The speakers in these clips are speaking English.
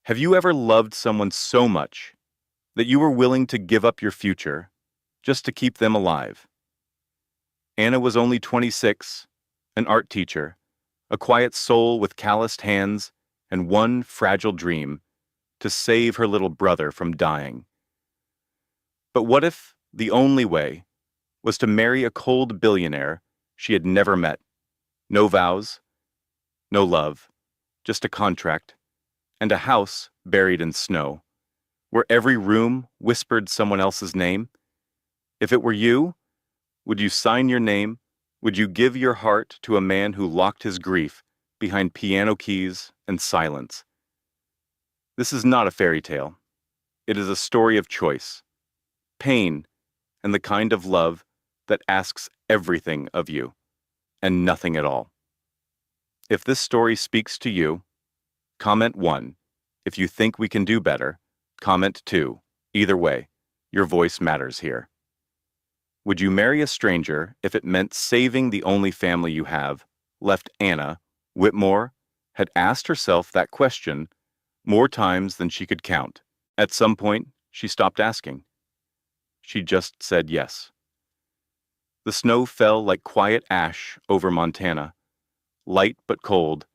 Have you ever loved someone so much that you were willing to give up your future just to keep them alive? Anna was only 26, an art teacher, a quiet soul with calloused hands and one fragile dream: to save her little brother from dying. But what if the only way was to marry a cold billionaire she had never met? No vows, no love, just a contract, and a house buried in snow, where every room whispered someone else's name. If it were you, would you sign your name? Would you give your heart to a man who locked his grief behind piano keys and silence? This is not a fairy tale. It is a story of choice, pain, and the kind of love that asks everything of you and nothing at all. If this story speaks to you, comment 1. If you think we can do better, comment 2. Either way, your voice matters here. Would you marry a stranger if it meant saving the only family you have? Left Anna Whitmore had asked herself that question more times than she could count. At some point, she stopped asking. She just said yes. The snow fell like quiet ash over Montana, light but cold.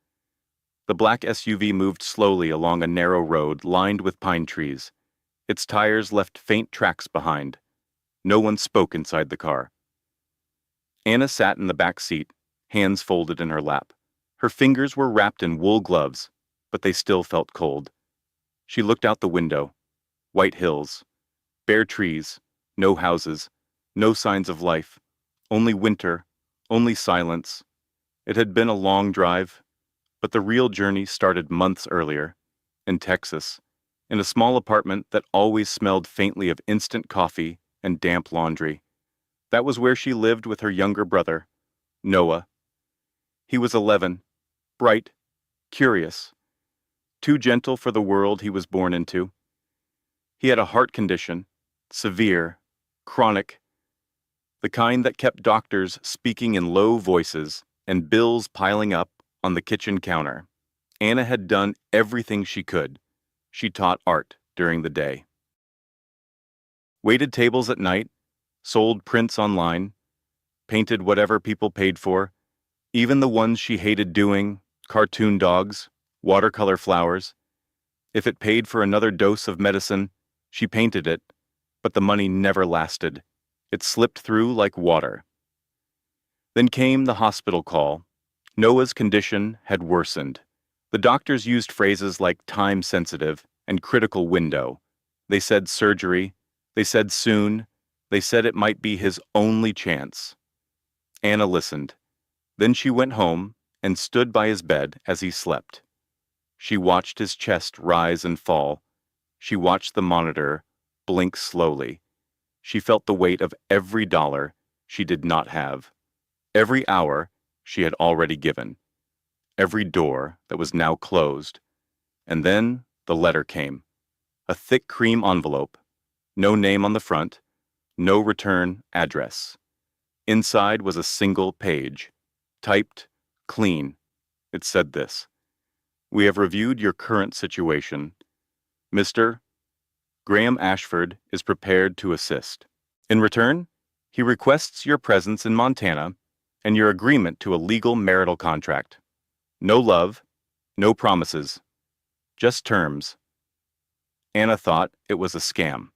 The black SUV moved slowly along a narrow road lined with pine trees. Its tires left faint tracks behind. No one spoke inside the car. Anna sat in the back seat, hands folded in her lap. Her fingers were wrapped in wool gloves, but they still felt cold. She looked out the window. White hills, bare trees, no houses, no signs of life, only winter, only silence. It had been a long drive, but the real journey started months earlier, in Texas, in a small apartment that always smelled faintly of instant coffee and damp laundry. That was where she lived with her younger brother, Noah. He was 11, bright, curious, too gentle for the world he was born into. He had a heart condition, severe, chronic, the kind that kept doctors speaking in low voices and bills piling up on the kitchen counter. Anna had done everything she could. She taught art during the day, waited tables at night, sold prints online, painted whatever people paid for, even the ones she hated doing, cartoon dogs, watercolor flowers. If it paid for another dose of medicine, she painted it, but the money never lasted. It slipped through like water. Then came the hospital call. Noah's condition had worsened. The doctors used phrases like time-sensitive and critical window. They said surgery. They said soon. They said it might be his only chance. Anna listened. Then she went home and stood by his bed as he slept. She watched his chest rise and fall. She watched the monitor blink slowly. She felt the weight of every dollar she did not have, every hour she had already given, every door that was now closed. And then the letter came, a thick cream envelope, no name on the front, no return address. Inside was a single page, typed, clean. It said this: "We have reviewed your current situation. Mr. Graham Ashford is prepared to assist. In return, he requests your presence in Montana and your agreement to a legal marital contract. No love, no promises, just terms." Anna thought it was a scam.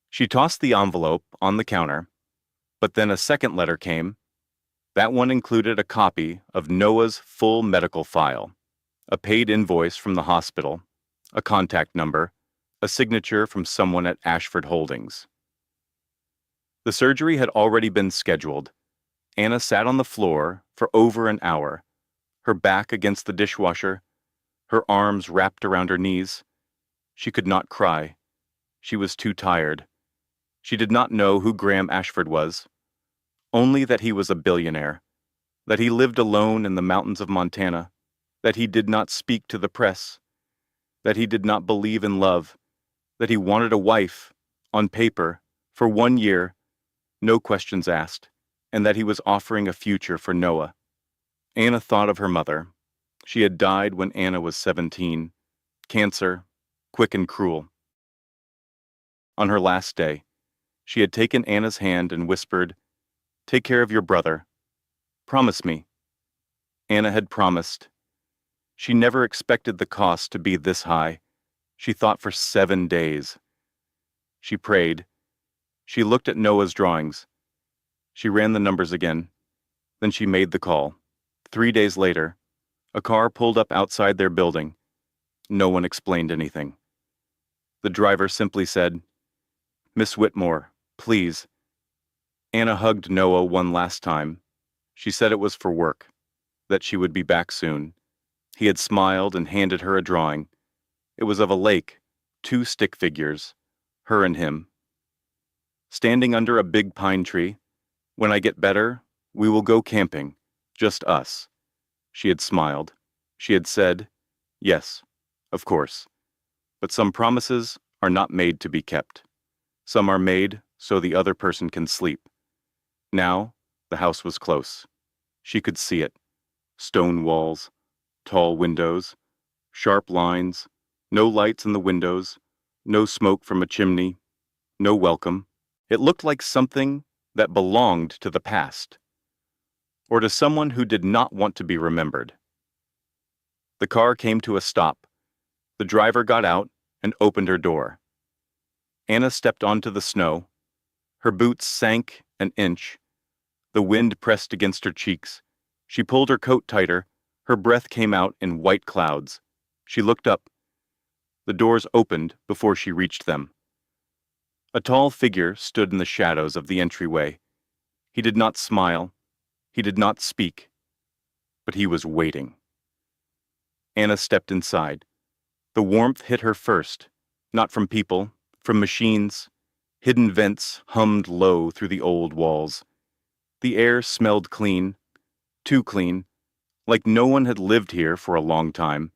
She tossed the envelope on the counter, but then a second letter came. That one included a copy of Noah's full medical file, a paid invoice from the hospital, a contact number, a signature from someone at Ashford Holdings. The surgery had already been scheduled. Anna sat on the floor for over an hour, her back against the dishwasher, her arms wrapped around her knees. She could not cry. She was too tired. She did not know who Graham Ashford was, only that he was a billionaire, that he lived alone in the mountains of Montana, that he did not speak to the press, that he did not believe in love, that he wanted a wife, on paper, for 1 year, no questions asked, and that he was offering a future for Noah. Anna thought of her mother. She had died when Anna was 17. Cancer, quick and cruel. On her last day, she had taken Anna's hand and whispered, "Take care of your brother. Promise me." Anna had promised. She never expected the cost to be this high. She thought for 7 days. She prayed. She looked at Noah's drawings. She ran the numbers again. Then she made the call. 3 days later, a car pulled up outside their building. No one explained anything. The driver simply said, "Miss Whitmore, please." Anna hugged Noah one last time. She said it was for work, that she would be back soon. He had smiled and handed her a drawing. It was of a lake, 2 stick figures, her and him. Standing under a big pine tree. "When I get better, we will go camping, just us." She had smiled. She had said, "Yes, of course." But some promises are not made to be kept. Some are made so the other person can sleep. Now, the house was close. She could see it. Stone walls, tall windows, sharp lines, no lights in the windows, no smoke from a chimney, no welcome. It looked like something that belonged to the past, or to someone who did not want to be remembered. The car came to a stop. The driver got out and opened her door. Anna stepped onto the snow. Her boots sank an inch. The wind pressed against her cheeks. She pulled her coat tighter. Her breath came out in white clouds. She looked up. The doors opened before she reached them. A tall figure stood in the shadows of the entryway. He did not smile. He did not speak. But he was waiting. Anna stepped inside. The warmth hit her first, not from people, from machines. Hidden vents hummed low through the old walls. The air smelled clean, too clean, like no one had lived here for a long time.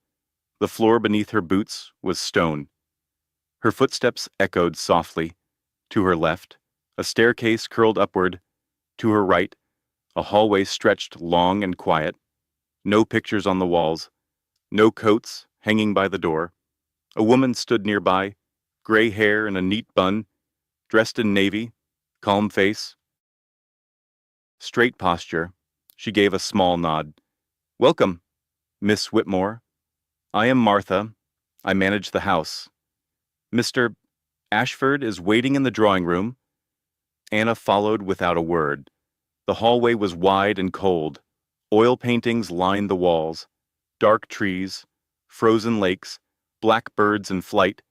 The floor beneath her boots was stone. Her footsteps echoed softly. To her left, a staircase curled upward. To her right, a hallway stretched long and quiet. No pictures on the walls. No coats hanging by the door. A woman stood nearby, gray hair in a neat bun, dressed in navy, calm face. Straight posture. She gave a small nod. "Welcome, Miss Whitmore. I am Martha. I manage the house. Mr. Ashford is waiting in the drawing room." Anna followed without a word. The hallway was wide and cold. Oil paintings lined the walls. Dark trees, frozen lakes, black birds in flight.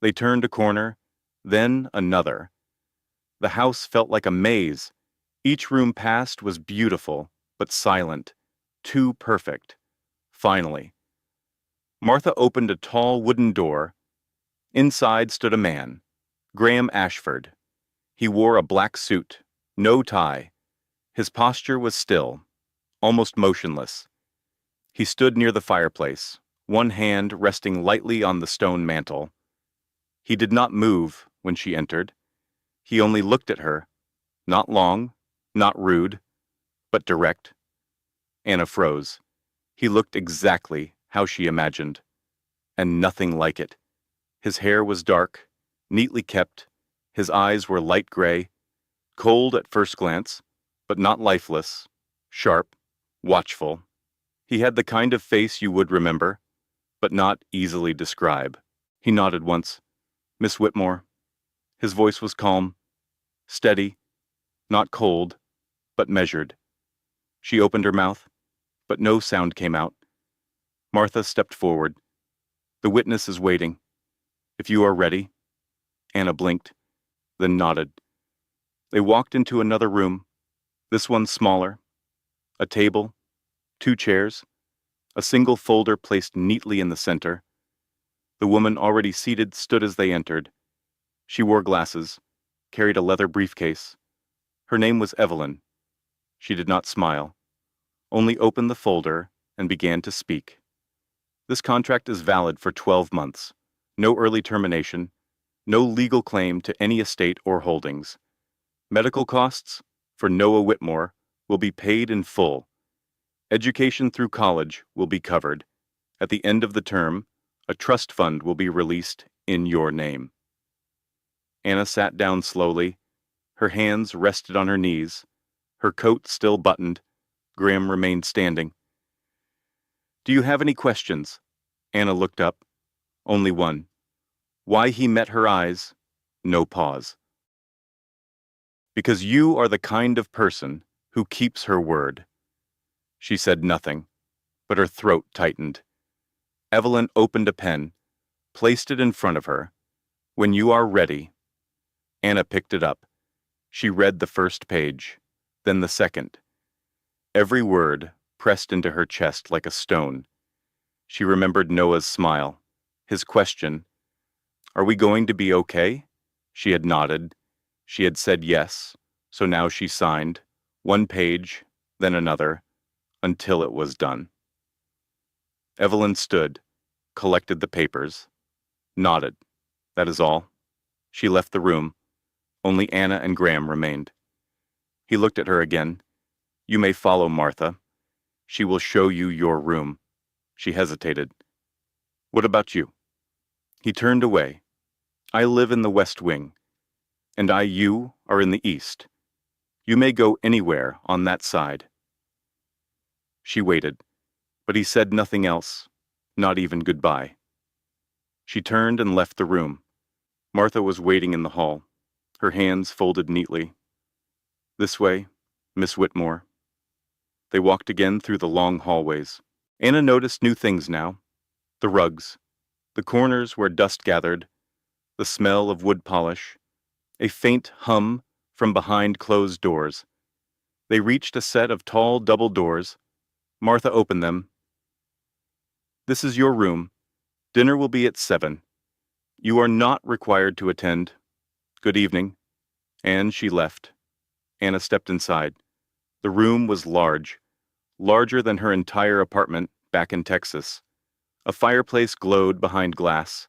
They turned a corner, then another. The house felt like a maze. Each room passed was beautiful, but silent. Too perfect. Finally, Martha opened a tall wooden door. Inside stood a man, Graham Ashford. He wore a black suit, no tie. His posture was still, almost motionless. He stood near the fireplace, one hand resting lightly on the stone mantel. He did not move when she entered. He only looked at her, not long, not rude, but direct. Anna froze. He looked exactly how she imagined, and nothing like it. His hair was dark, neatly kept. His eyes were light gray, cold at first glance, but not lifeless, sharp, watchful. He had the kind of face you would remember, but not easily describe. He nodded once. "Miss Whitmore." His voice was calm, steady, not cold, but measured. She opened her mouth, but no sound came out. Martha stepped forward. "The witness is waiting. If you are ready." Anna blinked, then nodded. They walked into another room, this one smaller. A table, 2 chairs, a single folder placed neatly in the center. The woman already seated stood as they entered. She wore glasses, carried a leather briefcase. Her name was Evelyn. She did not smile, only opened the folder and began to speak. "This contract is valid for 12 months. No early termination. No legal claim to any estate or holdings. Medical costs for Noah Whitmore will be paid in full. Education through college will be covered. At the end of the term, A trust fund will be released in your name. Anna sat down slowly. Her hands rested on her knees. Her coat still buttoned. Graham remained standing. Do you have any questions? Anna looked up. Only one. Why he met her eyes? No pause. Because you are the kind of person who keeps her word. She said nothing, but her throat tightened. Evelyn opened a pen, placed it in front of her. When you are ready. Anna picked it up. She read the first page, then the second. Every word pressed into her chest like a stone. She remembered Noah's smile, his question, "Are we going to be okay?" She had nodded. She had said yes, so now she signed, one page, then another, until it was done. Evelyn stood, collected the papers, nodded. That is all. She left the room. Only Anna and Graham remained. He looked at her again. You may follow Martha. She will show you your room. She hesitated. What about you? He turned away. I live in the West Wing, and you are in the East. You may go anywhere on that side. She waited, but he said nothing else, not even goodbye. She turned and left the room. Martha was waiting in the hall, her hands folded neatly. This way, Miss Whitmore. They walked again through the long hallways. Anna noticed new things now. The rugs, the corners where dust gathered, the smell of wood polish, a faint hum from behind closed doors. They reached a set of tall double doors. Martha opened them. This is your room. Dinner will be at 7. You are not required to attend. Good evening. And she left. Anna stepped inside. The room was large, larger than her entire apartment back in Texas. A fireplace glowed behind glass.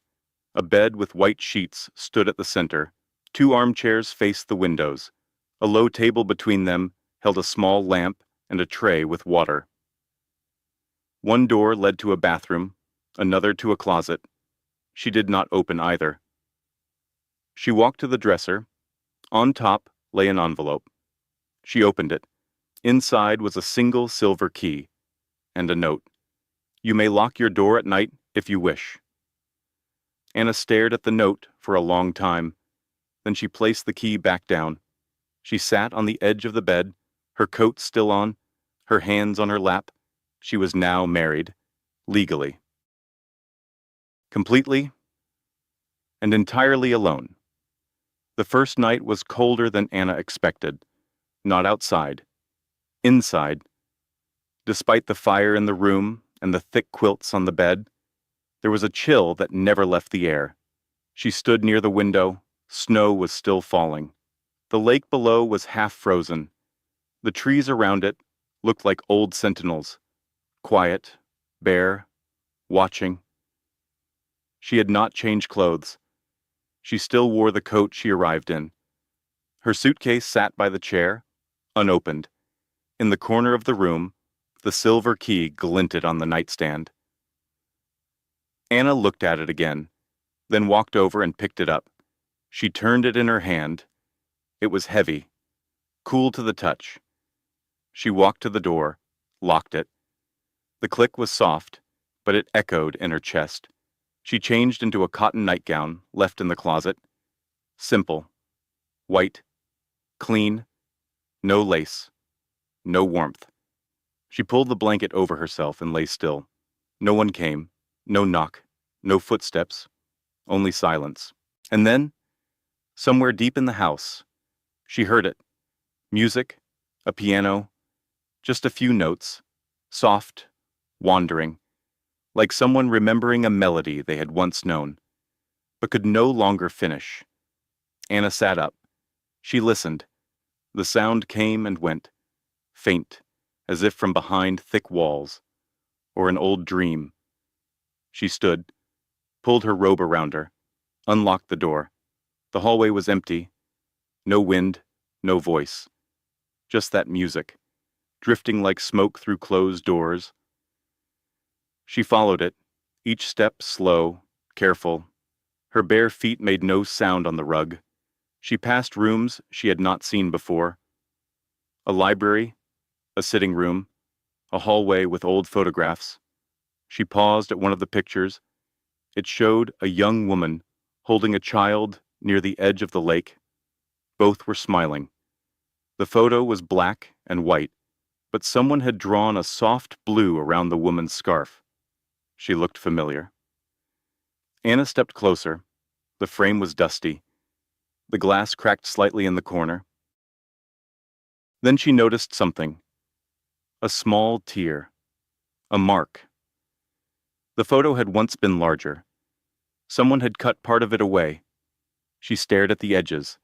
A bed with white sheets stood at the center. 2 armchairs faced the windows. A low table between them held a small lamp and a tray with water. One door led to a bathroom, another to a closet. She did not open either. She walked to the dresser. On top lay an envelope. She opened it. Inside was a single silver key and a note. You may lock your door at night if you wish. Anna stared at the note for a long time. Then she placed the key back down. She sat on the edge of the bed, her coat still on, her hands on her lap. She was now married, legally. Completely and entirely alone. The first night was colder than Anna expected. Not outside. Inside. Despite the fire in the room and the thick quilts on the bed, there was a chill that never left the air. She stood near the window. Snow was still falling. The lake below was half frozen. The trees around it looked like old sentinels, quiet, bare, watching. She had not changed clothes. She still wore the coat she arrived in. Her suitcase sat by the chair, unopened. In the corner of the room, the silver key glinted on the nightstand. Anna looked at it again, then walked over and picked it up. She turned it in her hand. It was heavy, cool to the touch. She walked to the door, locked it. The click was soft, but it echoed in her chest. She changed into a cotton nightgown left in the closet. Simple, white, clean, no lace, no warmth. She pulled the blanket over herself and lay still. No one came, no knock, no footsteps, only silence. And then, somewhere deep in the house, she heard it. Music, a piano, just a few notes, soft, wandering, like someone remembering a melody they had once known, but could no longer finish. Anna sat up. She listened. The sound came and went, faint, as if from behind thick walls, or an old dream. She stood, pulled her robe around her, unlocked the door. The hallway was empty. No wind, no voice. Just that music, drifting like smoke through closed doors. She followed it, each step slow, careful. Her bare feet made no sound on the rug. She passed rooms she had not seen before. A library, a sitting room, a hallway with old photographs. She paused at one of the pictures. It showed a young woman holding a child near the edge of the lake. Both were smiling. The photo was black and white, but someone had drawn a soft blue around the woman's scarf. She looked familiar. Anna stepped closer. The frame was dusty. The glass cracked slightly in the corner. Then she noticed something. A small tear. A mark. The photo had once been larger. Someone had cut part of it away. She stared at the edges.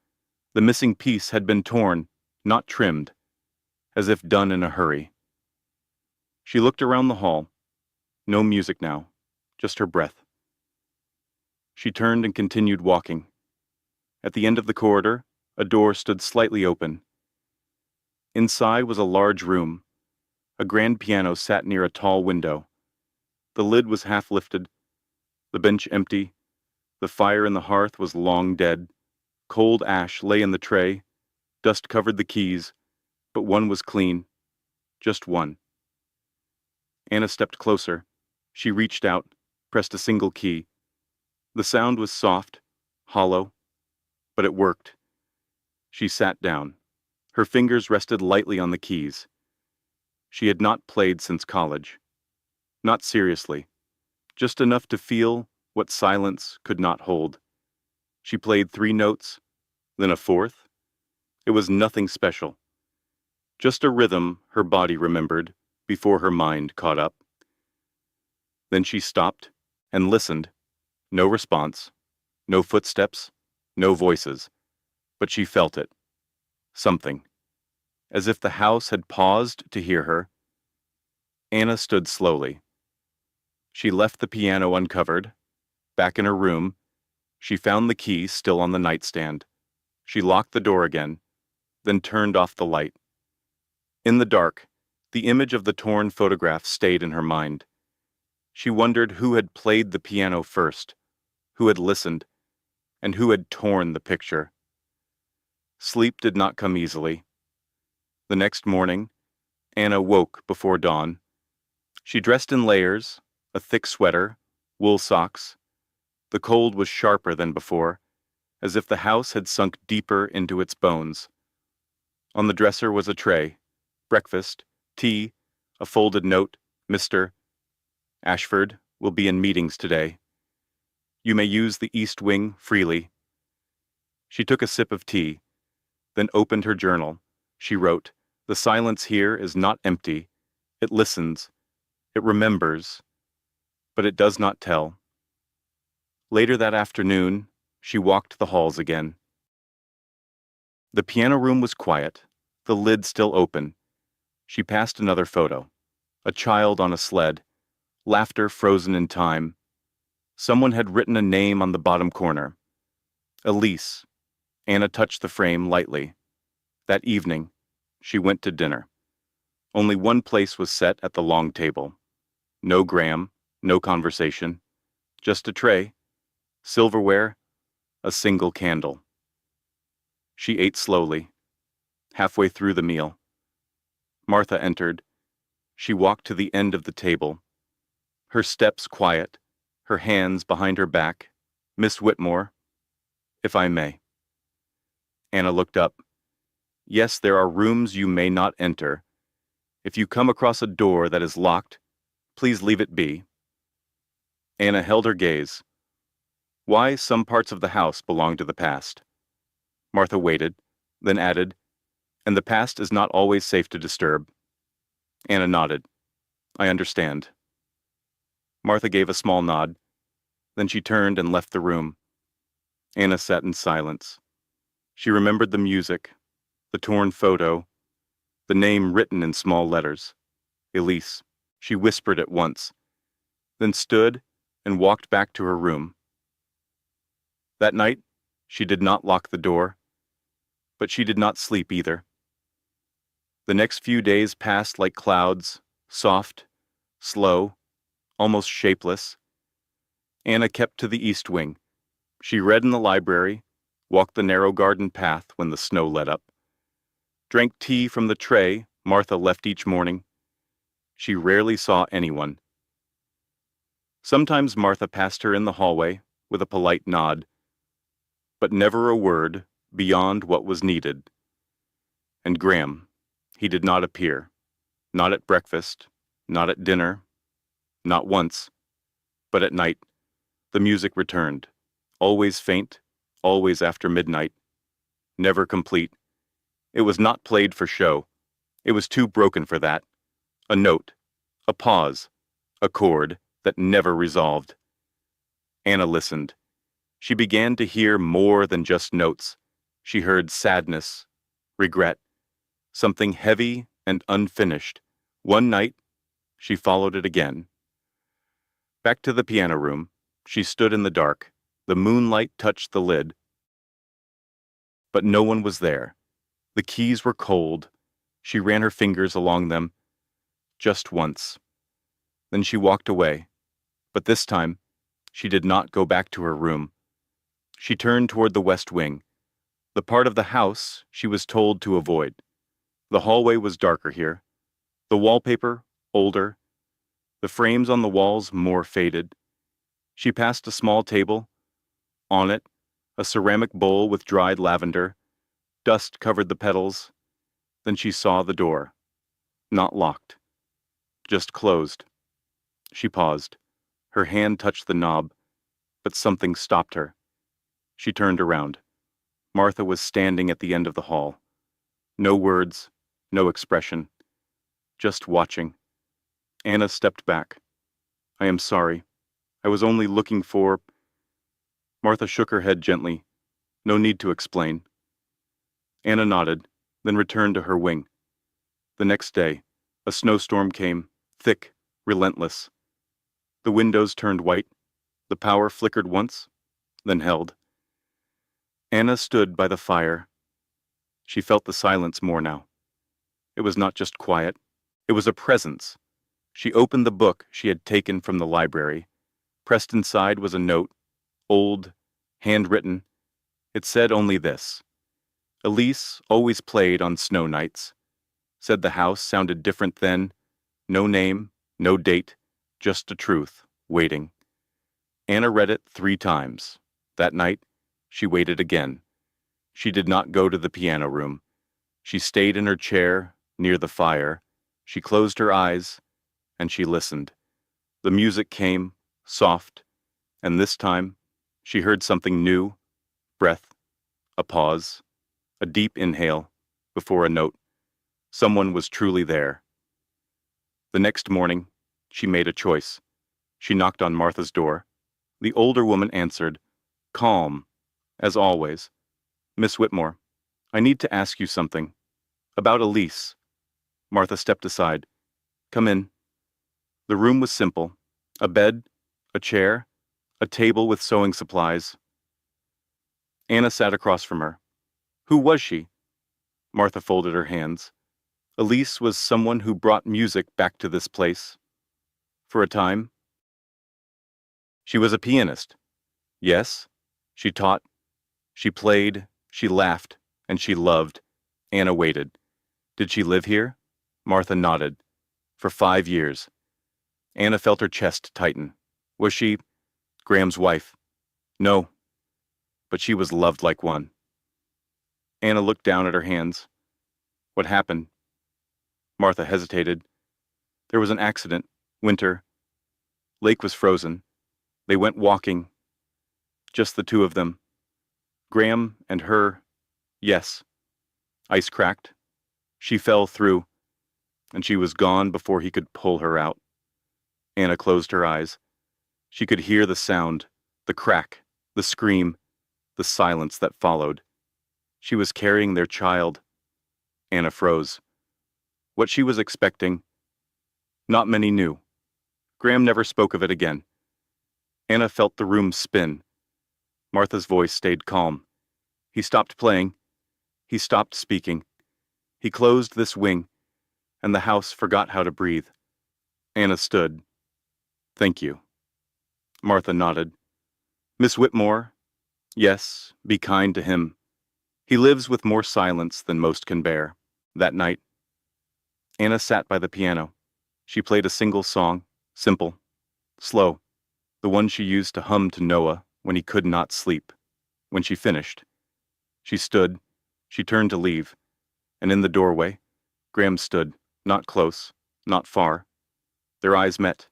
The missing piece had been torn, not trimmed, as if done in a hurry. She looked around the hall. No music now, just her breath. She turned and continued walking. At the end of the corridor, a door stood slightly open. Inside was a large room. A grand piano sat near a tall window. The lid was half lifted, the bench empty. The fire in the hearth was long dead. Cold ash lay in the tray. Dust covered the keys, but one was clean. Just one. Anna stepped closer. She reached out, pressed a single key. The sound was soft, hollow, but it worked. She sat down. Her fingers rested lightly on the keys. She had not played since college. Not seriously. Just enough to feel what silence could not hold. She played 3 notes, then a 4th. It was nothing special. Just a rhythm her body remembered before her mind caught up. Then she stopped and listened. No response, no footsteps, no voices. But she felt it. Something. As if the house had paused to hear her. Anna stood slowly. She left the piano uncovered. Back in her room, she found the key still on the nightstand. She locked the door again, then turned off the light. In the dark, the image of the torn photograph stayed in her mind. She wondered who had played the piano first, who had listened, and who had torn the picture. Sleep did not come easily. The next morning, Anna woke before dawn. She dressed in layers, a thick sweater, wool socks. The cold was sharper than before, as if the house had sunk deeper into its bones. On the dresser was a tray, breakfast, tea, a folded note, Mr. Ashford will be in meetings today. You may use the east wing freely. She took a sip of tea, then opened her journal. She wrote, "The silence here is not empty. It listens. It remembers. But it does not tell." Later that afternoon, she walked the halls again. The piano room was quiet, the lid still open. She passed another photo. A child on a sled, laughter frozen in time. Someone had written a name on the bottom corner. Elise. Anna touched the frame lightly. That evening, she went to dinner. Only one place was set at the long table. No Graham, no conversation. Just a tray, silverware, a single candle. She ate slowly. Halfway through the meal, Martha entered. She walked to the end of the table. Her steps quiet, her hands behind her back. "Miss Whitmore, if I may." Anna looked up. "Yes, there are rooms you may not enter. If you come across a door that is locked, please leave it be." Anna held her gaze. Why some parts of the house belong to the past? Martha waited, then added, "And the past is not always safe to disturb." Anna nodded. "I understand." Martha gave a small nod. Then she turned and left the room. Anna sat in silence. She remembered the music, the torn photo, the name written in small letters. Elise. She whispered it once, then stood and walked back to her room. That night, she did not lock the door, but she did not sleep either. The next few days passed like clouds, soft, slow, almost shapeless. Anna kept to the east wing. She read in the library, walked the narrow garden path when the snow let up, drank tea from the tray Martha left each morning. She rarely saw anyone. Sometimes Martha passed her in the hallway with a polite nod, but never a word beyond what was needed. And Graham, he did not appear, not at breakfast, not at dinner, not once, but at night. The music returned, always faint, always after midnight, never complete. It was not played for show. It was too broken for that. A note, a pause, a chord that never resolved. Anna listened. She began to hear more than just notes. She heard sadness, regret, something heavy and unfinished. One night, she followed it again. Back to the piano room, she stood in the dark. The moonlight touched the lid. But no one was there. The keys were cold. She ran her fingers along them. Just once. Then she walked away. But this time, she did not go back to her room. She turned toward the west wing, the part of the house she was told to avoid. The hallway was darker here. The wallpaper, older. The frames on the walls more faded. She passed a small table. On it, a ceramic bowl with dried lavender. Dust covered the petals. Then she saw the door. Not locked. Just closed. She paused. Her hand touched the knob, but something stopped her. She turned around. Martha was standing at the end of the hall. No words, no expression. Just watching. Anna stepped back. I am sorry. I was only looking for... Martha shook her head gently. No need to explain. Anna nodded, then returned to her wing. The next day, a snowstorm came, thick, relentless. The windows turned white. The power flickered once, then held. Anna stood by the fire. She felt the silence more now. It was not just quiet. It was a presence. She opened the book she had taken from the library. Pressed inside was a note, old, handwritten. It said only this. Elise always played on snow nights. Said the house sounded different then. No name, no date, just a truth, waiting. Anna read it 3 times. That night, she waited again. She did not go to the piano room. She stayed in her chair, near the fire. She closed her eyes, and she listened. The music came, soft, and this time, she heard something new, breath, a pause, a deep inhale, before a note. Someone was truly there. The next morning, she made a choice. She knocked on Martha's door. The older woman answered, calm, as always. Miss Whitmore, I need to ask you something. About Elise. Martha stepped aside. Come in. The room was simple. A bed, a chair, a table with sewing supplies. Anna sat across from her. Who was she? Martha folded her hands. Elise was someone who brought music back to this place. For a time. She was a pianist. Yes, she taught. She played, she laughed, and she loved. Anna waited. Did she live here? Martha nodded. For 5 years. Anna felt her chest tighten. Was she Graham's wife? No, but she was loved like one. Anna looked down at her hands. What happened? Martha hesitated. There was an accident. Winter. Lake was frozen. They went walking. Just the 2 of them. Graham and her. Yes. Ice cracked. She fell through, and she was gone before he could pull her out. Anna closed her eyes. She could hear the sound, the crack, the scream, the silence that followed. She was carrying their child. Anna froze. What she was expecting, not many knew. Graham never spoke of it again. Anna felt the room spin. Martha's voice stayed calm. He stopped playing. He stopped speaking. He closed this wing, and the house forgot how to breathe. Anna stood. Thank you. Martha nodded. Miss Whitmore, yes, be kind to him. He lives with more silence than most can bear. That night, Anna sat by the piano. She played a single song, simple, slow, the one she used to hum to Noah when he could not sleep. When she finished, she stood, she turned to leave, and in the doorway, Graham stood, not close, not far. Their eyes met.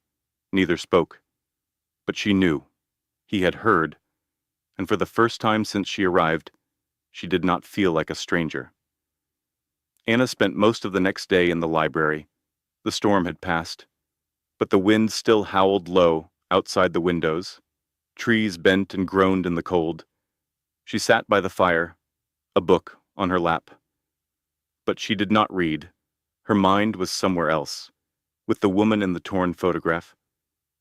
Neither spoke. But she knew. He had heard, and for the first time since she arrived, she did not feel like a stranger. Anna spent most of the next day in the library. The storm had passed, but the wind still howled low outside the windows. Trees bent and groaned in the cold. She sat by the fire, a book on her lap. But she did not read. Her mind was somewhere else, with the woman in the torn photograph,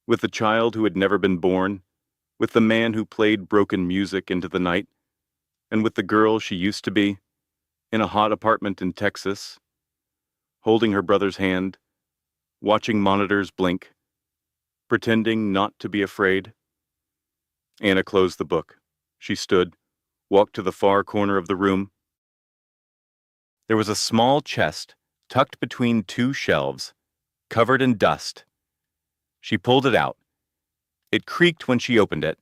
with the child who had never been born, with the man who played broken music into the night, and with the girl she used to be, in a hot apartment in Texas, holding her brother's hand, watching monitors blink, pretending not to be afraid. Anna closed the book. She stood, walked to the far corner of the room. There was a small chest tucked between two shelves, covered in dust. She pulled it out. It creaked when she opened it.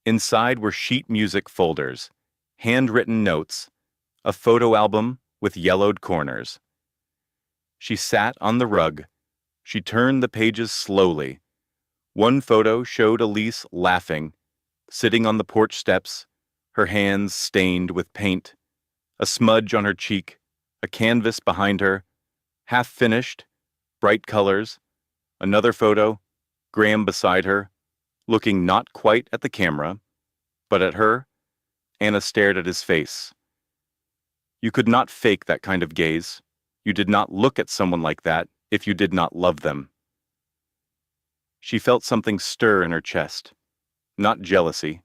Inside were sheet music folders, handwritten notes, a photo album with yellowed corners. She sat on the rug. She turned the pages slowly. One photo showed Elise laughing, sitting on the porch steps, her hands stained with paint, a smudge on her cheek, a canvas behind her, half finished, bright colors. Another photo, Graham beside her, looking not quite at the camera, but at her. Anna stared at his face. You could not fake that kind of gaze. You did not look at someone like that if you did not love them. She felt something stir in her chest. Not jealousy.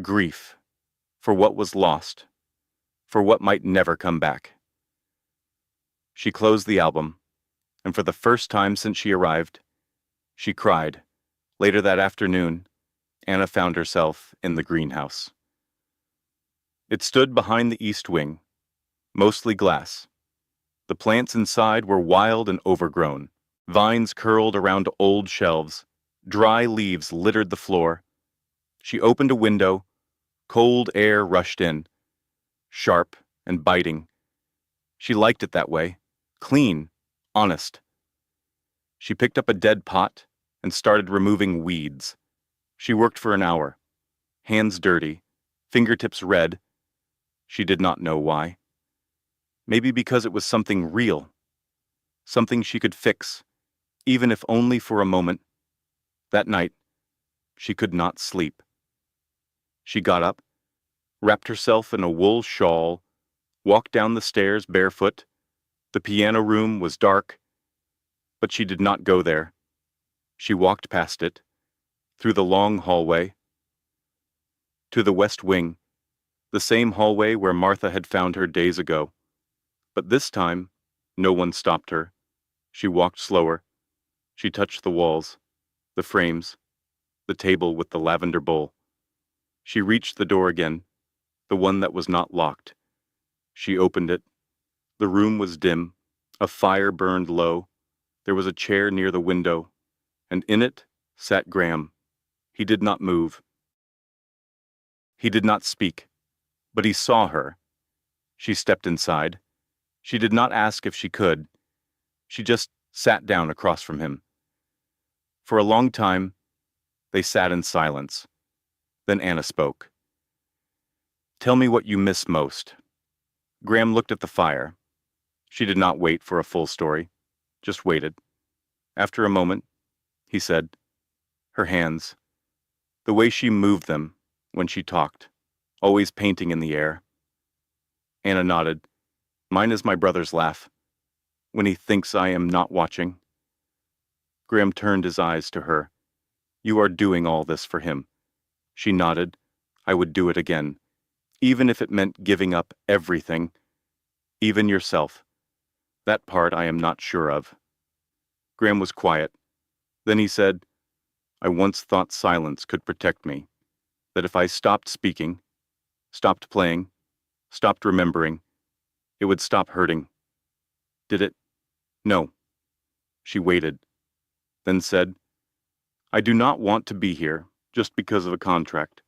Grief. For what was lost. For what might never come back. She closed the album, and for the first time since she arrived, she cried. Later that afternoon, Anna found herself in the greenhouse. It stood behind the east wing, mostly glass. The plants inside were wild and overgrown. Vines curled around old shelves. Dry leaves littered the floor. She opened a window. Cold air rushed in, sharp and biting. She liked it that way, clean, honest. She picked up a dead pot and started removing weeds. She worked for an hour, hands dirty, fingertips red. She did not know why. Maybe because it was something real, something she could fix, even if only for a moment. That night, she could not sleep. She got up, wrapped herself in a wool shawl, walked down the stairs barefoot. The piano room was dark, but she did not go there. She walked past it, through the long hallway, to the west wing, the same hallway where Martha had found her days ago. But this time, no one stopped her. She walked slower. She touched the walls, the frames, the table with the lavender bowl. She reached the door again, the one that was not locked. She opened it. The room was dim. A fire burned low. There was a chair near the window, and in it sat Graham. He did not move. He did not speak, but he saw her. She stepped inside. She did not ask if she could. She just sat down across from him. For a long time, they sat in silence. Then Anna spoke. Tell me what you miss most. Graham looked at the fire. She did not wait for a full story, just waited. After a moment, he said, her hands, the way she moved them when she talked, always painting in the air. Anna nodded. Mine is my brother's laugh, when he thinks I am not watching. Graham turned his eyes to her. You are doing all this for him. She nodded. I would do it again, even if it meant giving up everything, even yourself. That part I am not sure of. Graham was quiet. Then he said, I once thought silence could protect me. that if I stopped speaking, stopped playing, stopped remembering, it would stop hurting. Did it? No. She waited, then said, I do not want to be here just because of a contract,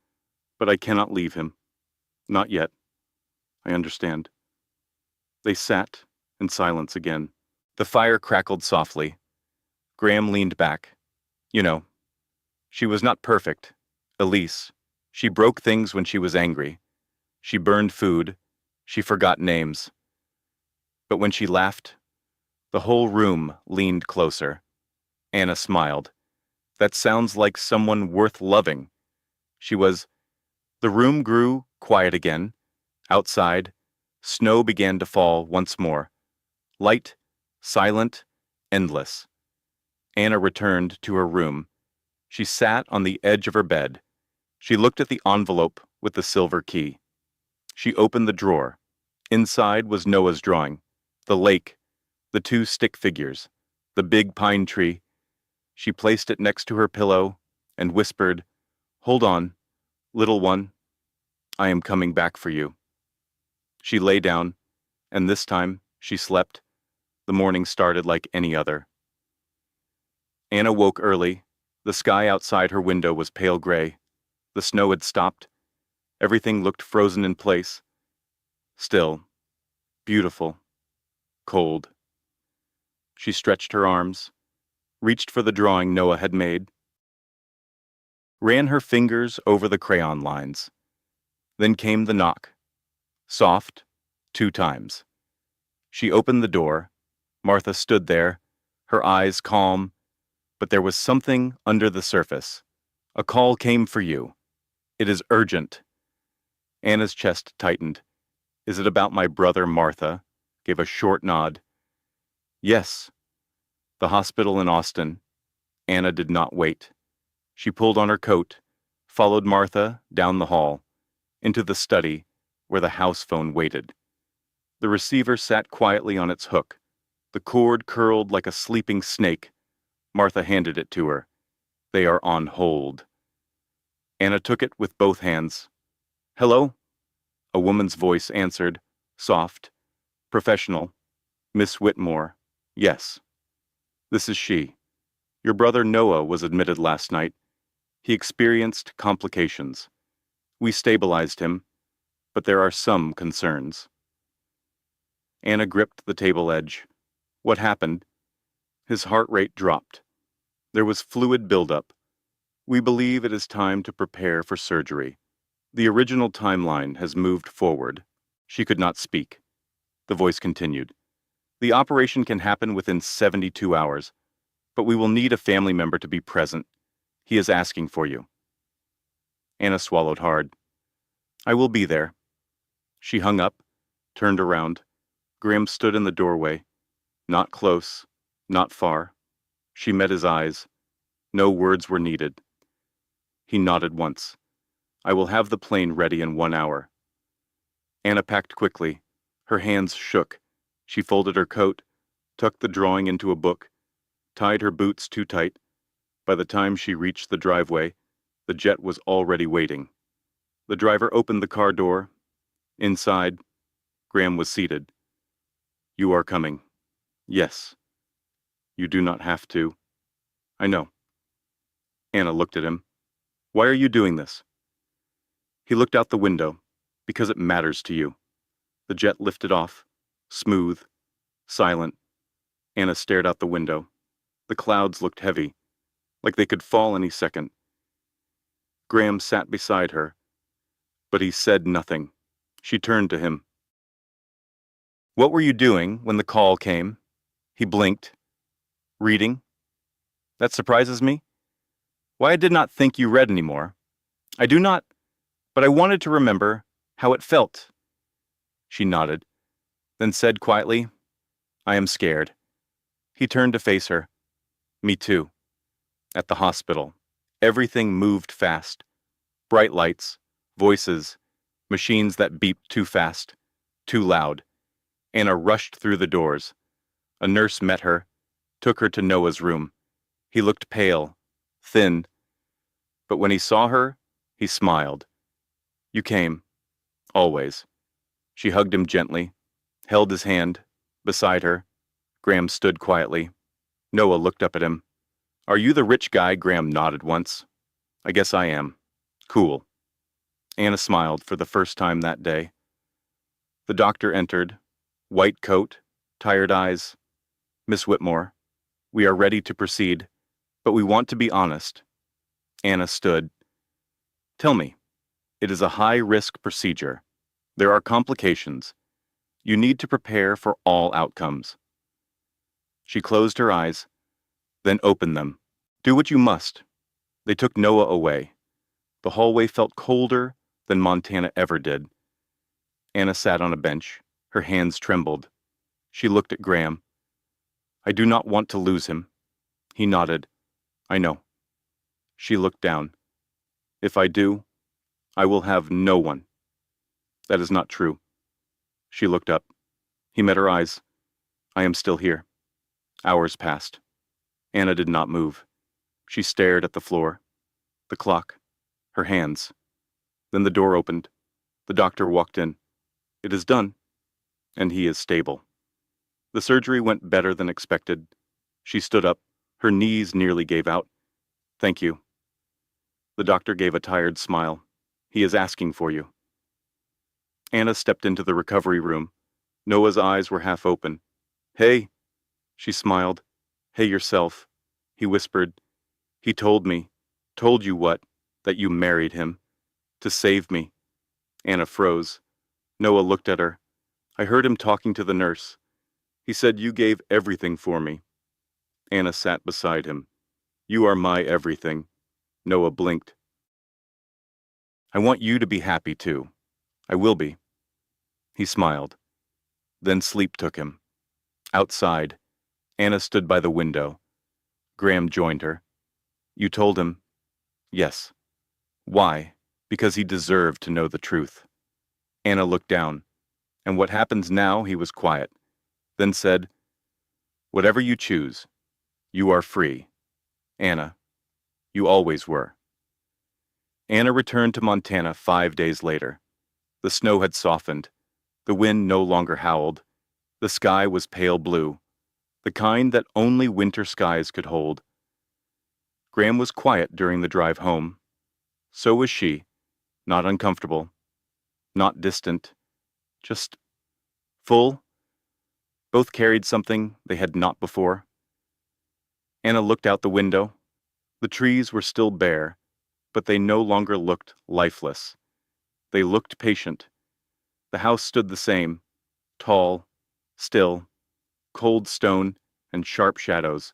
but I cannot leave him. Not yet. I understand. They sat in silence again. The fire crackled softly. Graham leaned back. You know, she was not perfect. Elise. She broke things when she was angry. She burned food. She forgot names. But when she laughed, the whole room leaned closer. Anna smiled. That sounds like someone worth loving. The room grew quiet again. Outside, snow began to fall once more. Light, silent, endless. Anna returned to her room. She sat on the edge of her bed. She looked at the envelope with the silver key. She opened the drawer. Inside was Noah's drawing. The lake, the two stick figures, the big pine tree. She placed it next to her pillow and whispered, Hold on, little one. I am coming back for you. She lay down, and this time she slept. The morning started like any other. Anna woke early. The sky outside her window was pale gray. The snow had stopped. Everything looked frozen in place. Still, beautiful, cold. She stretched her arms, reached for the drawing Noah had made, ran her fingers over the crayon lines. Then came the knock. Soft, 2 times. She opened the door. Martha stood there, her eyes calm, but there was something under the surface. A call came for you. It is urgent. Anna's chest tightened. Is it about my brother, Martha? Gave a short nod. Yes. The hospital in Austin. Anna did not wait. She pulled on her coat, followed Martha down the hall, into the study where the house phone waited. The receiver sat quietly on its hook. The cord curled like a sleeping snake. Martha handed it to her. They are on hold. Anna took it with both hands. Hello? A woman's voice answered, soft, professional. Miss Whitmore. Yes. This is she. Your brother Noah was admitted last night. He experienced complications. We stabilized him, but there are some concerns. Anna gripped the table edge. What happened? His heart rate dropped. There was fluid buildup. We believe it is time to prepare for surgery. The original timeline has moved forward. She could not speak. The voice continued. The operation can happen within 72 hours, but we will need a family member to be present. He is asking for you. Anna swallowed hard. I will be there. She hung up, turned around. Graham stood in the doorway. Not close, not far. She met his eyes. No words were needed. He nodded once. I will have the plane ready in 1 hour. Anna packed quickly. Her hands shook. She folded her coat, tucked the drawing into a book, tied her boots too tight. By the time she reached the driveway, the jet was already waiting. The driver opened the car door. Inside, Graham was seated. You are coming. Yes. You do not have to. I know. Anna looked at him. Why are you doing this? He looked out the window. Because it matters to you. The jet lifted off, smooth, silent. Anna stared out the window. The clouds looked heavy, like they could fall any second. Graham sat beside her, but he said nothing. She turned to him. What were you doing when the call came? He blinked. Reading? That surprises me. Why I did not think you read anymore. I do not, but I wanted to remember how it felt. She nodded, then said quietly, I am scared. He turned to face her. Me too. At the hospital, everything moved fast. Bright lights, voices, machines that beeped too fast, too loud. Anna rushed through the doors. A nurse met her, took her to Noah's room. He looked pale, thin, but when he saw her, He smiled. You came. Always. She hugged him gently, held his hand. Beside her, Graham stood quietly. Noah looked up at him. Are you the rich guy? Graham nodded once. I guess I am. Cool. Anna smiled for the first time that day. The doctor entered. White coat, tired eyes. Miss Whitmore, we are ready to proceed, but we want to be honest. Anna stood. Tell me. It is a high-risk procedure. There are complications. You need to prepare for all outcomes. She closed her eyes, then opened them. Do what you must. They took Noah away. The hallway felt colder than Montana ever did. Anna sat on a bench. Her hands trembled. She looked at Graham. I do not want to lose him. He nodded. I know. She looked down. If I do, I will have no one. That is not true. She looked up. He met her eyes. I am still here. Hours passed. Anna did not move. She stared at the floor, the clock, her hands. Then the door opened. The doctor walked in. It is done, and he is stable. The surgery went better than expected. She stood up. Her knees nearly gave out. Thank you. The doctor gave a tired smile. He is asking for you. Anna stepped into the recovery room. Noah's eyes were half open. Hey, she smiled. Hey yourself, he whispered. He told me. Told you what? That you married him. To save me. Anna froze. Noah looked at her. I heard him talking to the nurse. He said you gave everything for me. Anna sat beside him. You are my everything. Noah blinked. I want you to be happy too. I will be. He smiled. Then sleep took him. Outside, Anna stood by the window. Graham joined her. You told him? Yes. Why? Because he deserved to know the truth. Anna looked down. And what happens now? He was quiet. Then said, whatever you choose, you are free. Anna, you always were. Anna returned to Montana 5 days later. The snow had softened. The wind no longer howled. The sky was pale blue, the kind that only winter skies could hold. Graham was quiet during the drive home. So was she, not uncomfortable, not distant, just full. Both carried something they had not before. Anna looked out the window. The trees were still bare, but they no longer looked lifeless. They looked patient. The house stood the same, tall, still, cold stone and sharp shadows.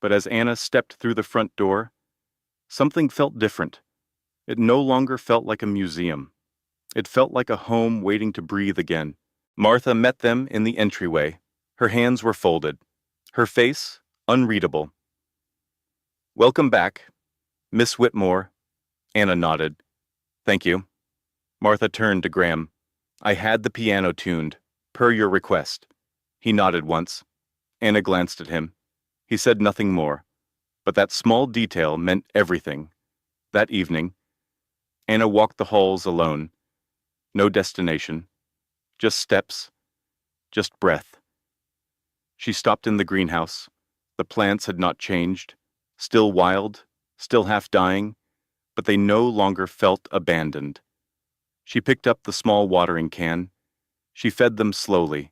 But as Anna stepped through the front door, something felt different. It no longer felt like a museum. It felt like a home waiting to breathe again. Martha met them in the entryway. Her hands were folded, her face unreadable. Welcome back, Miss Whitmore. Anna nodded. Thank you. Martha turned to Graham. I had the piano tuned, per your request. He nodded once. Anna glanced at him. He said nothing more, but that small detail meant everything. That evening, Anna walked the halls alone. No destination, just steps, just breath. She stopped in the greenhouse. The plants had not changed, still wild, still half dying, but they no longer felt abandoned. She picked up the small watering can. She fed them slowly,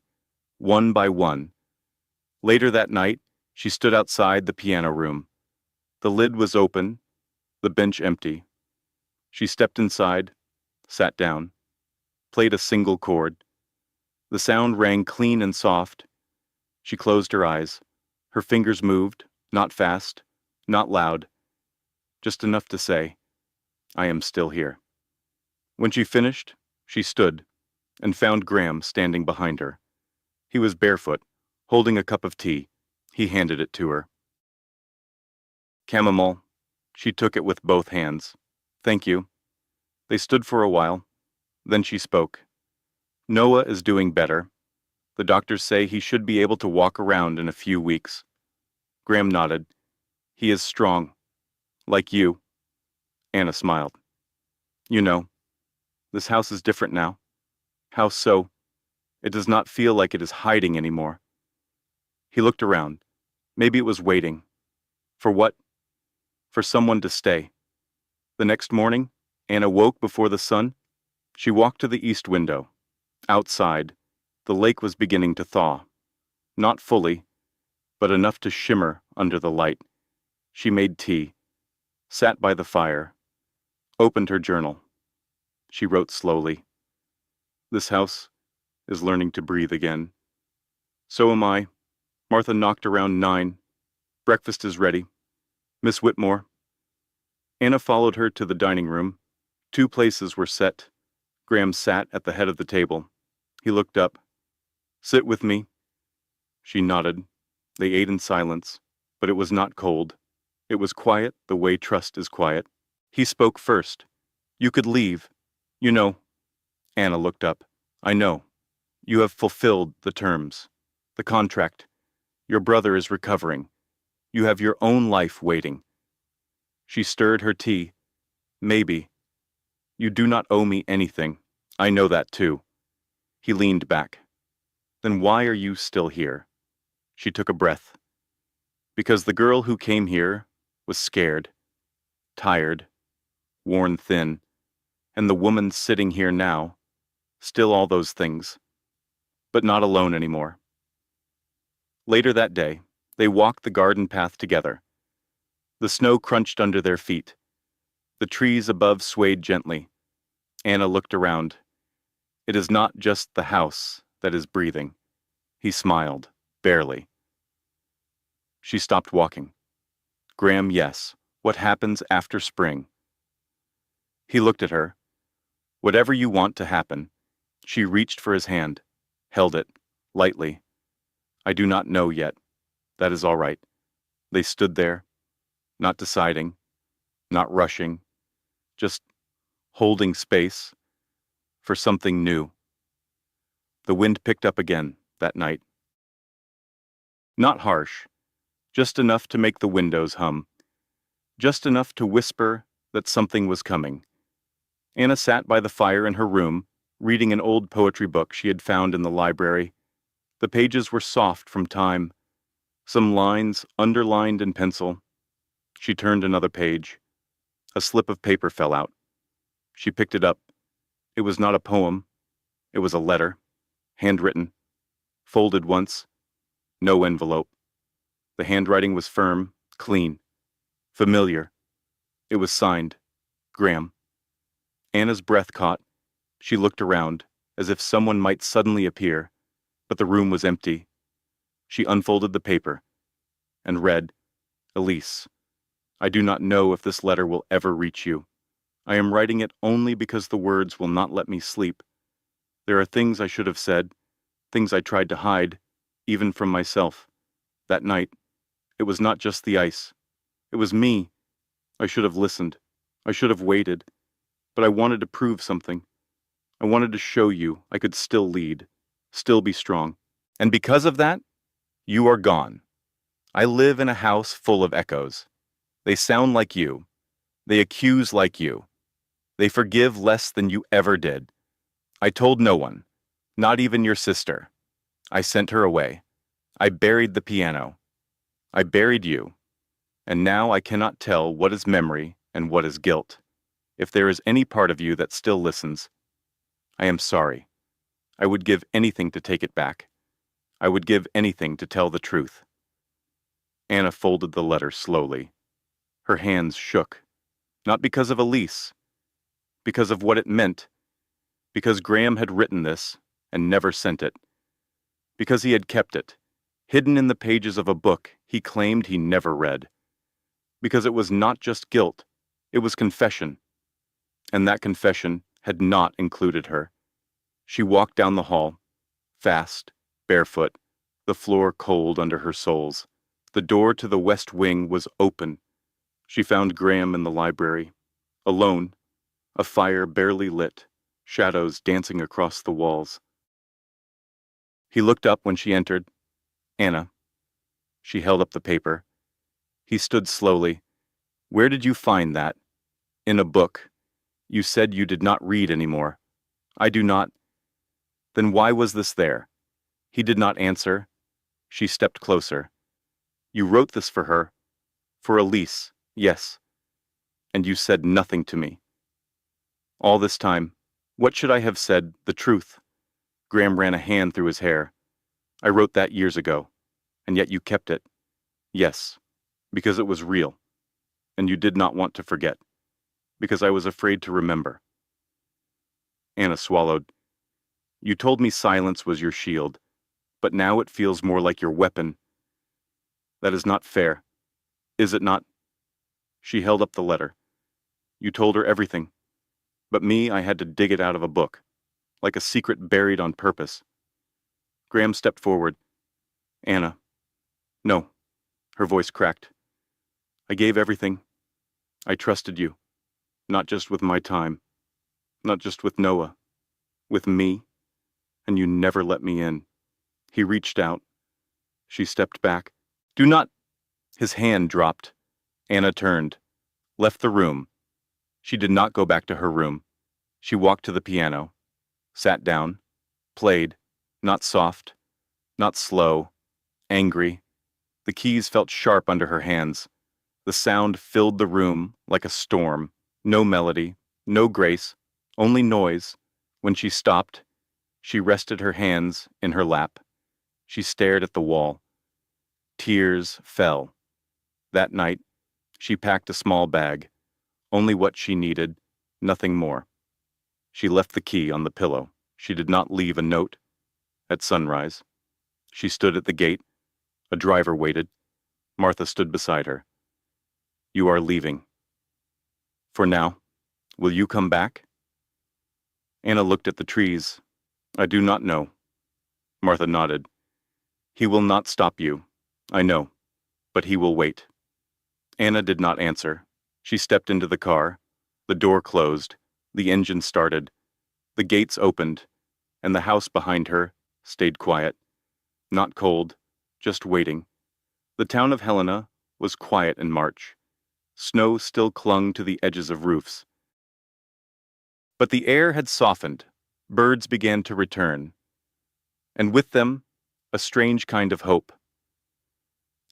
one by one. Later that night, she stood outside the piano room. The lid was open, the bench empty. She stepped inside, sat down, played a single chord. The sound rang clean and soft. She closed her eyes. Her fingers moved, not fast, not loud, just enough to say, I am still here. When she finished, she stood and found Graham standing behind her. He was barefoot, holding a cup of tea. He handed it to her. Chamomile. She took it with both hands. Thank you. They stood for a while. Then she spoke. Noah is doing better. The doctors say he should be able to walk around in a few weeks. Graham nodded. He is strong. Like you. Anna smiled. You know, this house is different now. How so? It does not feel like it is hiding anymore. He looked around. Maybe it was waiting. For what? For someone to stay. The next morning, Anna woke before the sun. She walked to the east window. Outside, the lake was beginning to thaw. Not fully, but enough to shimmer under the light. She made tea, sat by the fire, opened her journal. She wrote slowly. This house is learning to breathe again. So am I. Martha knocked around 9. Breakfast is ready. Miss Whitmore. Anna followed her to the dining room. 2 places were set. Graham sat at the head of the table. He looked up. Sit with me. She nodded. They ate in silence, but it was not cold. It was quiet the way trust is quiet. He spoke first. You could leave. You know. Anna looked up. I know. You have fulfilled the terms. The contract. Your brother is recovering. You have your own life waiting. She stirred her tea. Maybe. You do not owe me anything. I know that too. He leaned back. Then why are you still here? She took a breath. Because the girl who came here was scared, tired, worn thin, and the woman sitting here now, still all those things, but not alone anymore. Later that day, they walked the garden path together. The snow crunched under their feet. The trees above swayed gently. Anna looked around. It is not just the house that is breathing. He smiled, barely. She stopped walking. Graham, yes. What happens after spring? He looked at her. Whatever you want to happen. She reached for his hand, held it, lightly. I do not know yet. That is all right. They stood there, not deciding, not rushing, just holding space for something new. The wind picked up again that night. Not harsh, just enough to make the windows hum, just enough to whisper that something was coming. Anna sat by the fire in her room, reading an old poetry book she had found in the library. The pages were soft from time, some lines underlined in pencil. She turned another page. A slip of paper fell out. She picked it up. It was not a poem. It was a letter, handwritten, folded once, no envelope. The handwriting was firm, clean, familiar. It was signed, Graham. Anna's breath caught. She looked around, as if someone might suddenly appear, but the room was empty. She unfolded the paper and read, Elise, I do not know if this letter will ever reach you. I am writing it only because the words will not let me sleep. There are things I should have said, things I tried to hide, even from myself. That night, it was not just the ice. It was me. I should have listened. I should have waited. But I wanted to prove something. I wanted to show you I could still lead, still be strong. And because of that, you are gone. I live in a house full of echoes. They sound like you. They accuse like you. They forgive less than you ever did. I told no one, not even your sister. I sent her away. I buried the piano. I buried you. And now I cannot tell what is memory and what is guilt. If there is any part of you that still listens, I am sorry. I would give anything to take it back. I would give anything to tell the truth. Anna folded the letter slowly. Her hands shook, not because of Elise, because of what it meant, because Graham had written this and never sent it, because he had kept it, hidden in the pages of a book he claimed he never read, because it was not just guilt, it was confession, and that confession had not included her. She walked down the hall, fast, barefoot, the floor cold under her soles. The door to the west wing was open. She found Graham in the library, alone, a fire barely lit, shadows dancing across the walls. He looked up when she entered. Anna. She held up the paper. He stood slowly. Where did you find that? In a book. You said you did not read anymore. I do not. Then why was this there? He did not answer. She stepped closer. You wrote this for her. For Elise, yes. And you said nothing to me. All this time, what should I have said? The truth. Graham ran a hand through his hair. I wrote that years ago, and yet you kept it. Yes, because it was real, and you did not want to forget, because I was afraid to remember. Anna swallowed. You told me silence was your shield, but now it feels more like your weapon. That is not fair. Is it not? She held up the letter. You told her everything. But me, I had to dig it out of a book, like a secret buried on purpose. Graham stepped forward. Anna. No. Her voice cracked. I gave everything. I trusted you. Not just with my time. Not just with Noah. With me. And you never let me in. He reached out. She stepped back. Do not. His hand dropped. Anna turned. Left the room. She did not go back to her room. She walked to the piano. Sat down. Played. Not soft. Not slow. Angry. The keys felt sharp under her hands. The sound filled the room like a storm. No melody. No grace. Only noise. When she stopped, she rested her hands in her lap. She stared at the wall. Tears fell. That night, she packed a small bag. Only what she needed, nothing more. She left the key on the pillow. She did not leave a note. At sunrise, she stood at the gate. A driver waited. Martha stood beside her. You are leaving. For now. Will you come back? Anna looked at the trees. I do not know. Martha nodded. He will not stop you. I know. But he will wait. Anna did not answer. She stepped into the car. The door closed. The engine started. The gates opened. And the house behind her stayed quiet. Not cold, just waiting. The town of Helena was quiet in March. Snow still clung to the edges of roofs. But the air had softened. Birds began to return. And with them, a strange kind of hope.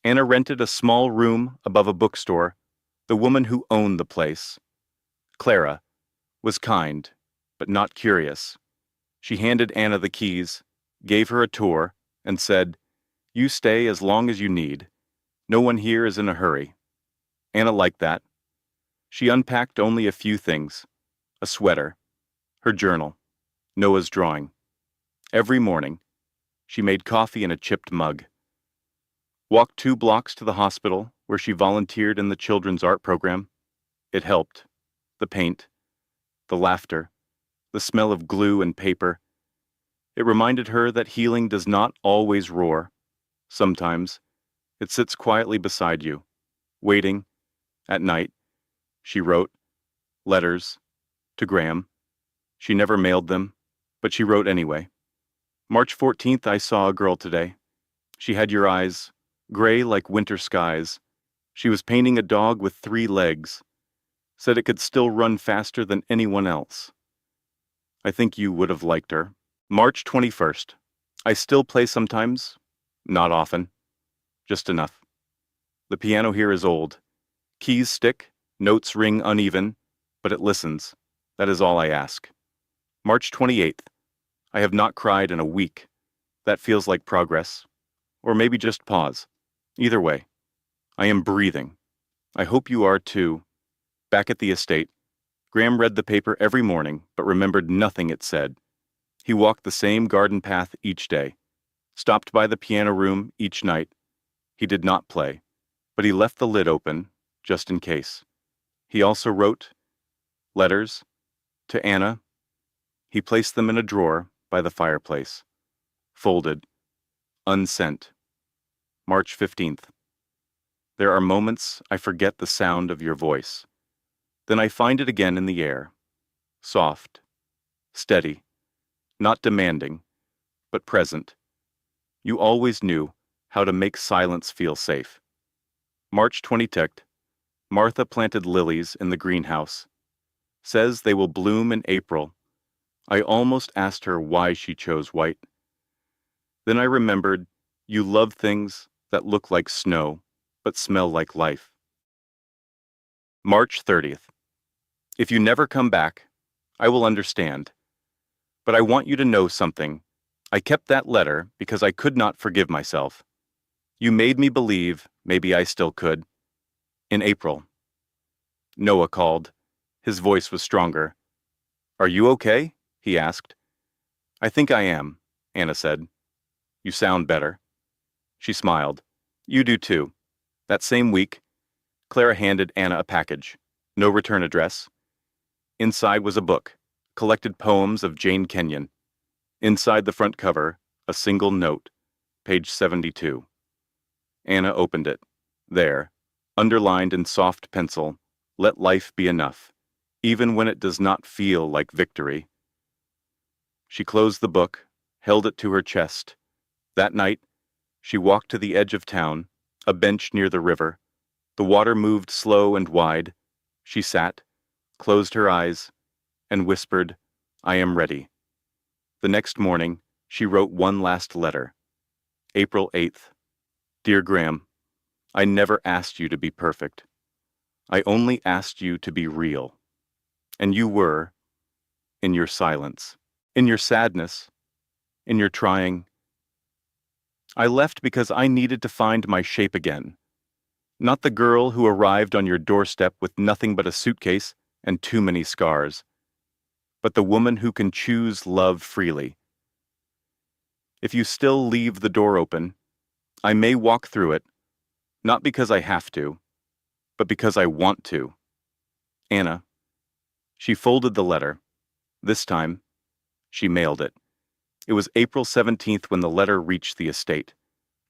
Anna rented a small room above a bookstore. The woman who owned the place, Clara, was kind, but not curious. She handed Anna the keys, gave her a tour, and said, You stay as long as you need. No one here is in a hurry. Anna liked that. She unpacked only a few things. A sweater, her journal, Noah's drawing. Every morning, she made coffee in a chipped mug. Walked 2 blocks to the hospital, where she volunteered in the children's art program. It helped. The paint, the laughter, the smell of glue and paper. It reminded her that healing does not always roar. Sometimes, it sits quietly beside you, waiting. At night, she wrote letters to Graham. She never mailed them, but she wrote anyway. March 14th, I saw a girl today. She had your eyes, gray like winter skies. She was painting a dog with 3 legs. Said it could still run faster than anyone else. I think you would have liked her. March 21st. I still play sometimes. Not often. Just enough. The piano here is old. Keys stick, notes ring uneven, but it listens. That is all I ask. March 28th. I have not cried in a week. That feels like progress. Or maybe just pause. Either way, I am breathing. I hope you are too. Back at the estate, Graham read the paper every morning, but remembered nothing it said. He walked the same garden path each day, stopped by the piano room each night. He did not play, but he left the lid open, just in case. He also wrote letters to Anna. He placed them in a drawer by the fireplace, folded, unsent. March 15th. There are moments I forget the sound of your voice. Then I find it again in the air, soft, steady, not demanding, but present. You always knew how to make silence feel safe. March 22nd. Martha planted lilies in the greenhouse. Says they will bloom in April. I almost asked her why she chose white. Then I remembered, you love things that look like snow, but smell like life. March 30th. If you never come back, I will understand. But I want you to know something. I kept that letter because I could not forgive myself. You made me believe maybe I still could. In April. Noah called. His voice was stronger. Are you okay? He asked. I think I am, Anna said. You sound better. She smiled. You do too. That same week, Clara handed Anna a package. No return address. Inside was a book, collected poems of Jane Kenyon. Inside the front cover, a single note, page 72. Anna opened it. There, underlined in soft pencil, let life be enough, even when it does not feel like victory. She closed the book, held it to her chest. That night, she walked to the edge of town, a bench near the river. The water moved slow and wide. She sat, closed her eyes, and whispered, I am ready. The next morning, she wrote one last letter. April 8th. Dear Graham, I never asked you to be perfect. I only asked you to be real. And you were, in your silence, in your sadness, in your trying. I left because I needed to find my shape again. Not the girl who arrived on your doorstep with nothing but a suitcase and too many scars, but the woman who can choose love freely. If you still leave the door open, I may walk through it, not because I have to, but because I want to. Anna. She folded the letter. This time, she mailed it. It was April 17th when the letter reached the estate.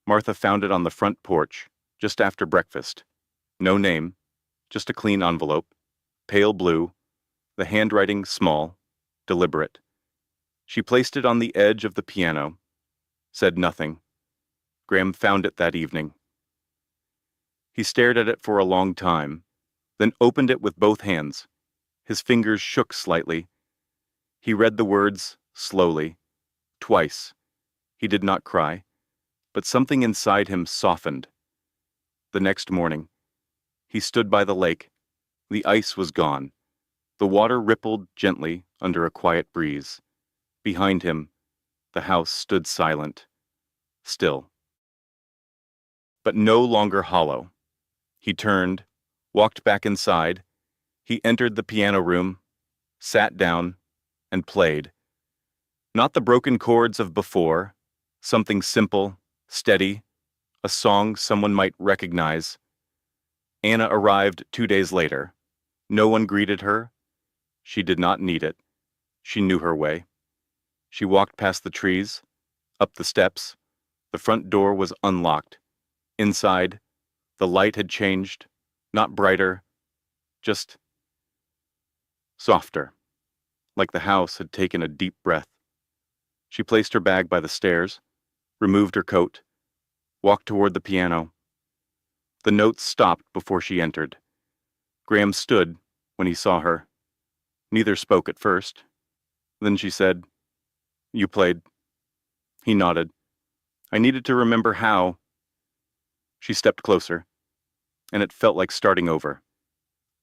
Martha found it on the front porch, just after breakfast. No name, just a clean envelope, pale blue, the handwriting small, deliberate. She placed it on the edge of the piano, said nothing. Graham found it that evening. He stared at it for a long time, then opened it with both hands. His fingers shook slightly. He read the words slowly, twice. He did not cry, but something inside him softened. The next morning, he stood by the lake. The ice was gone. The water rippled gently under a quiet breeze. Behind him, the house stood silent, still. But no longer hollow. He turned, walked back inside. He entered the piano room, sat down, and played. Not the broken chords of before, something simple, steady, a song someone might recognize. Anna arrived 2 days later. No one greeted her. She did not need it. She knew her way. She walked past the trees, up the steps. The front door was unlocked. Inside, the light had changed, not brighter, just softer, like the house had taken a deep breath. She placed her bag by the stairs, removed her coat, walked toward the piano. The notes stopped before she entered. Graham stood when he saw her. Neither spoke at first. Then she said, You played. He nodded. I needed to remember how. She stepped closer, and it felt like starting over.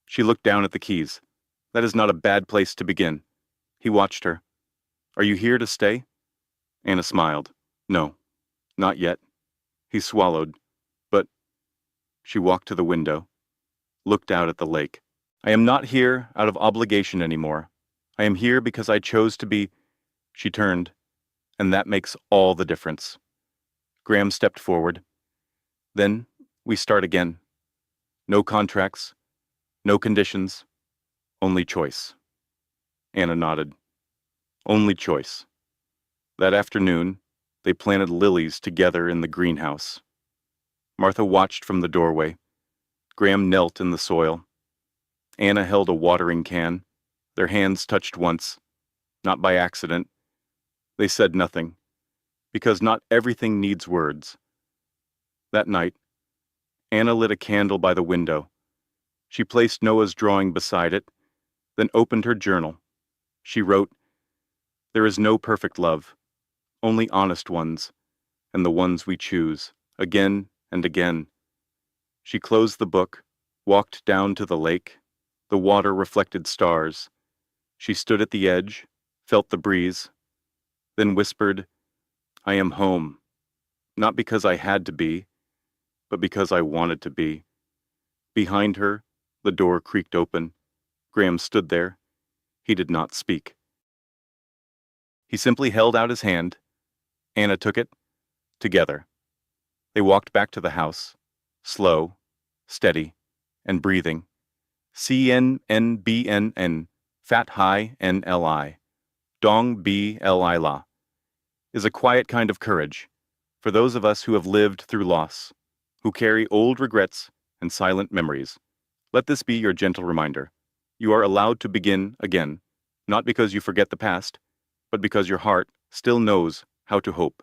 She looked down at the keys. That is not a bad place to begin. He watched her. Are you here to stay? Anna smiled. No, not yet. He swallowed. But she walked to the window, looked out at the lake. I am not here out of obligation anymore. I am here because I chose to be. She turned, and that makes all the difference. Graham stepped forward. Then we start again. No contracts, no conditions, only choice. Anna nodded. Only choice. That afternoon, they planted lilies together in the greenhouse. Martha watched from the doorway. Graham knelt in the soil. Anna held a watering can. Their hands touched once, not by accident. They said nothing, because not everything needs words. That night, Anna lit a candle by the window. She placed Noah's drawing beside it. then opened her journal. She wrote, "There is no perfect love, only honest ones, and the ones we choose, again and again." She closed the book, walked down to the lake. The water reflected stars. She stood at the edge, felt the breeze, then whispered, "I am home, not because I had to be, but because I wanted to be." Behind her, the door creaked open. Graham stood there. He did not speak. He simply held out his hand. Anna took it. Together, they walked back to the house, slow, steady, and breathing. CNNBNN, Fat High NLI, Dong B Li La, is a quiet kind of courage for those of us who have lived through loss, who carry old regrets and silent memories. Let this be your gentle reminder. You are allowed to begin again, not because you forget the past, but because your heart still knows how to hope.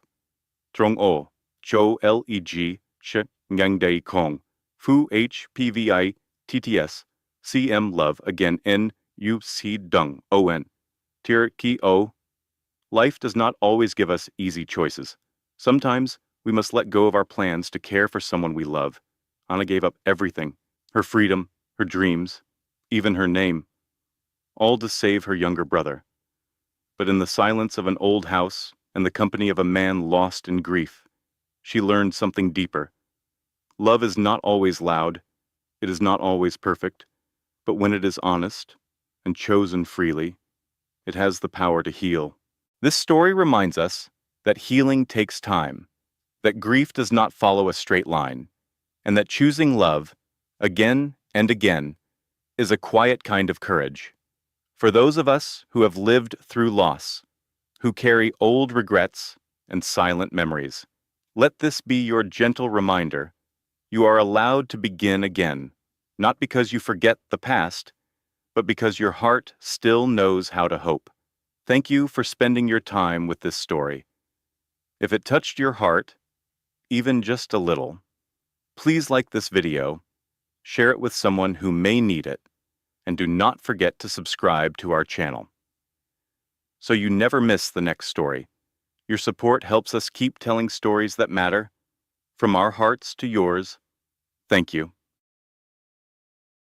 Trong O, Cho Leg, Ch Ngang Dei Kong, Fu HPVI TTS, CM Love again N U C Dung ON. Tir Ki O. Life does not always give us easy choices. Sometimes we must let go of our plans to care for someone we love. Anna gave up everything, her freedom, her dreams, even her name, all to save her younger brother. But in the silence of an old house and the company of a man lost in grief, she learned something deeper. Love is not always loud, it is not always perfect, but when it is honest and chosen freely, it has the power to heal. This story reminds us that healing takes time, that grief does not follow a straight line, and that choosing love, again and again, is a quiet kind of courage. For those of us who have lived through loss, who carry old regrets and silent memories, let this be your gentle reminder. You are allowed to begin again, not because you forget the past, but because your heart still knows how to hope. Thank you for spending your time with this story. If it touched your heart, even just a little, please like this video, share it with someone who may need it, and do not forget to subscribe to our channel so you never miss the next story. Your support helps us keep telling stories that matter. From our hearts to yours, thank you.